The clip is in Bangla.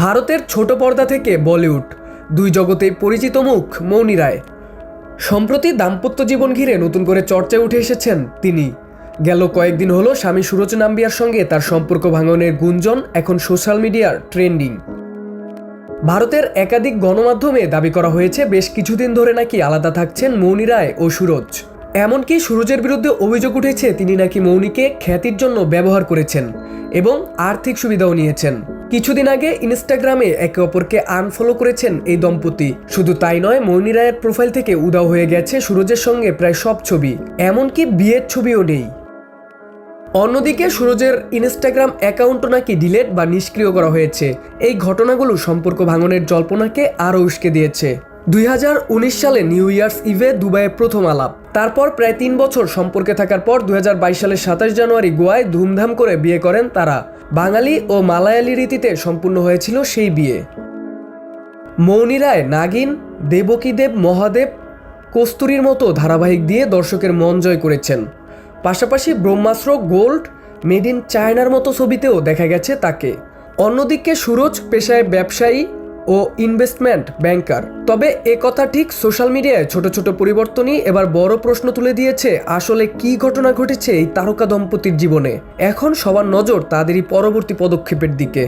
ভারতের ছোট পর্দা থেকে বলিউড দুই জগতে পরিচিত মুখ মৌনি রায়। সম্প্রতি দাম্পত্য জীবন ঘিরে নতুন করে চর্চায় উঠে এসেছেন তিনি। গেল কয়েকদিন হলো স্বামী সুরজ নাম্বিয়ার সঙ্গে তার সম্পর্ক ভাঙনের গুঞ্জন এখন সোশ্যাল মিডিয়ার ট্রেন্ডিং। ভারতের একাধিক গণমাধ্যমে দাবি করা হয়েছে বেশ কিছুদিন ধরে নাকি আলাদা থাকছেন মৌনি রায় ও সুরজ। এমনকি সুরজের বিরুদ্ধে অভিযোগ উঠেছে তিনি নাকি মৌনিকে খ্যাতির জন্য ব্যবহার করেছেন এবং আর্থিক সুবিধাও নিয়েছেন। কিছুদিন আগে ইনস্টাগ্রামে একে অপরকে আনফলো করেছেন এই দম্পতি। শুধু তাই নয়, মৌনি রায়ের প্রোফাইল থেকে উধাও হয়ে গেছে সুরজের সঙ্গে প্রায় সব ছবি, এমনকি বিয়ের ছবিও নেই। অন্যদিকে সুরজের ইনস্টাগ্রাম অ্যাকাউন্টও নাকি ডিলেট বা নিষ্ক্রিয় করা হয়েছে। এই ঘটনাগুলো সম্পর্ক ভাঙনের জল্পনাকে আরও উস্কে দিয়েছে। 2019 সালে নিউ ইয়ার্স ইভে দুবাইয়ে প্রথম আলাপ, তারপর প্রায় 3 বছর সম্পর্কে থাকার পর 2022 সালের 27 জানুয়ারি গোয়ায় ধুমধাম করে বিয়ে করেন তারা। বাঙালি ও মালায়ালি রীতিতে সম্পূর্ণ হয়েছিল সেই বিয়ে। মৌনি রায় নাগিন, দেবকী দেব মহাদেব, কস্তুরীর মতো ধারাবাহিক দিয়ে দর্শকের মন জয় করেছেন। পাশাপাশি ব্রহ্মাস্ত্র, গোল্ড, মেড ইন চায়নার মতো ছবিতেও দেখা গেছে তাকে। অন্যদিকে সুরজ পেশায় ব্যবসায়ী ও ইনভেস্টমেন্ট ব্যাংকার। তবে কথা ঠিক, সোশ্যাল মিডিয়ায় ছোট ছোট পরিবর্তনই এবার বড় প্রশ্ন তুলে দিয়েছে। আসলে কি ঘটনা ঘটেছে এই তারকা দম্পতির জীবনে? এখন সবার নজর তাদেরই পরবর্তী পদক্ষেপের দিকে।